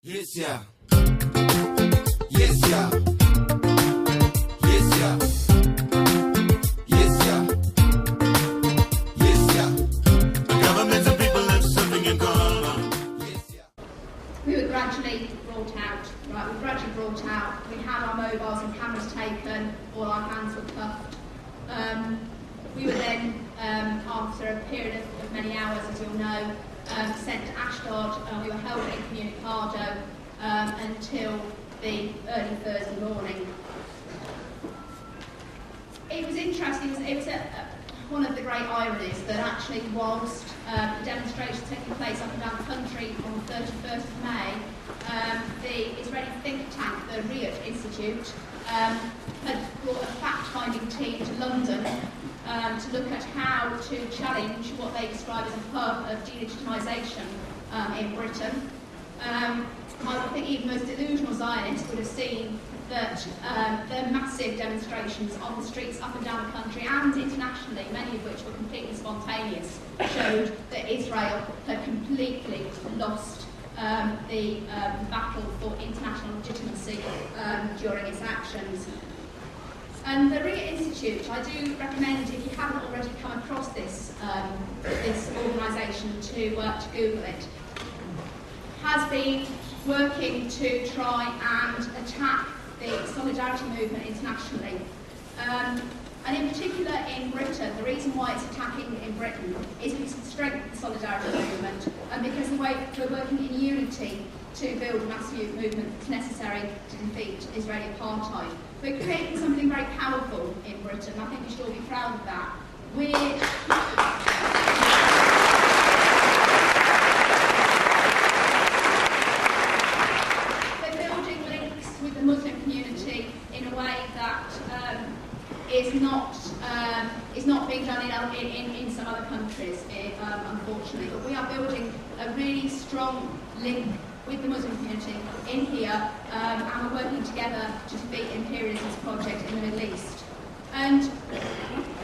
Yes, yeah. Yes, yeah. Yes, yeah. Yes, yeah. Yes, yeah. Governments and people have something in common. Yes, yeah. We were gradually brought out, we had our mobiles and cameras taken, all our hands were cuffed. We were then, after a period of many hours, as you'll know, sent to Ashdod. We were held incommunicado until the early Thursday morning. It was interesting, it was one of the great ironies that actually whilst the demonstrations taking place up and down the country on the 31st of May, the Israeli think tank, the Reut Institute, had brought a fact-finding team to London to look at how to challenge what they describe as a hub of delegitimisation in Britain. I think even most delusional Zionists would have seen that the massive demonstrations on the streets up and down the country and internationally, many of which were completely spontaneous, showed that Israel had completely lost the battle for international legitimacy during its actions. And the Reut Institute, I do recommend, if you haven't already come across this organisation, to Google it, has been working to try and attack the solidarity movement internationally. And in particular in Britain, the reason why it's attacking in Britain is because of the strength of the solidarity movement and because of the way we're working in unity to build a massive movement that's necessary to defeat Israeli apartheid. We're creating something very powerful in Britain. I think we should all be proud of that. We're building links with the Muslim community in a way that is not being done in some other countries, unfortunately. But we are building a really strong link with the Muslim community in here, and we're working together to defeat imperialism's project in the Middle East. And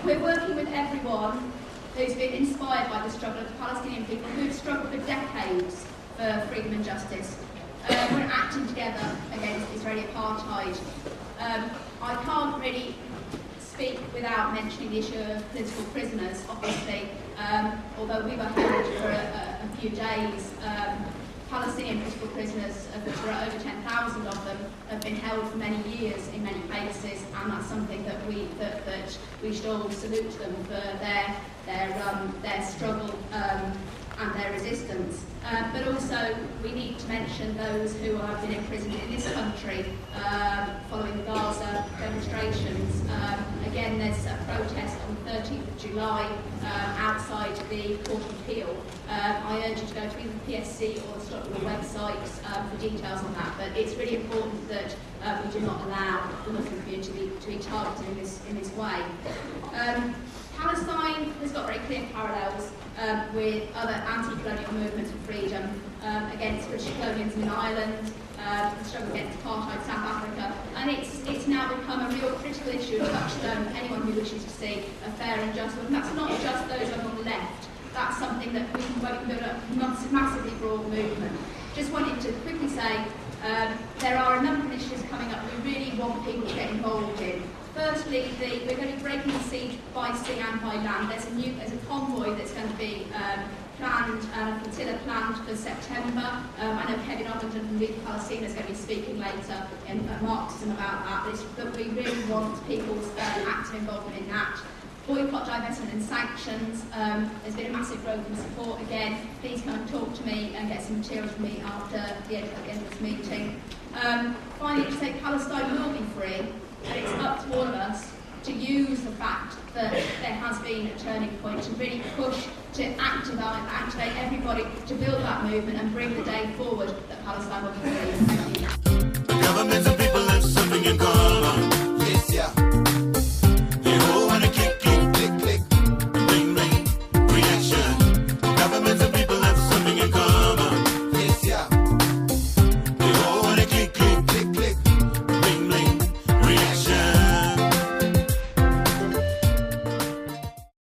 we're working with everyone who's been inspired by the struggle of the Palestinian people, who've struggled for decades for freedom and justice. We're acting together against Israeli apartheid. I can't really speak without mentioning the issue of political prisoners, obviously, although we were held for a few days. Palestinian political prisoners, of which there are over 10,000 of them, have been held for many years in many places, and that's something that we should all salute them for their struggle and their resistance. But also we need to mention those who have been imprisoned in this country following the Gaza demonstrations. Again, there's a protest on the 13th of July outside the Court of Appeal. I urge you to go to either the PSC or the Stockholm website for details on that, but it's really important that we do not allow the Muslim community to be targeted in this way. Palestine has got very clear parallels with other anti-colonial movements for freedom against British colonialism in Ireland, the struggle against apartheid in South Africa, and it's now become a real critical issue, a touchstone for anyone who wishes to see a fair and just world. And that's not just those on the left, that's something that we can build a massively broad movement. Just wanted to quickly say, there are a number of initiatives coming up we really want people to get involved in. Firstly, we're going to be breaking the siege by sea and by land. There's a convoy that's going to be planned, a flotilla planned for September. I know Kevin Ogden from Lead Palestine is going to be speaking later at Marxism about that, but we really want people's active involvement in that. Boycott, divestment and sanctions. There's been a massive growth in support. Again, please come and talk to me and get some materials from me after the end of this meeting. Finally, to say Palestine will be free, and it's up to all of us to use the fact that there has been a turning point, to really push, to activate everybody to build that movement and bring the day forward that Palestine will be free. Thank you. Governments and people have something in common.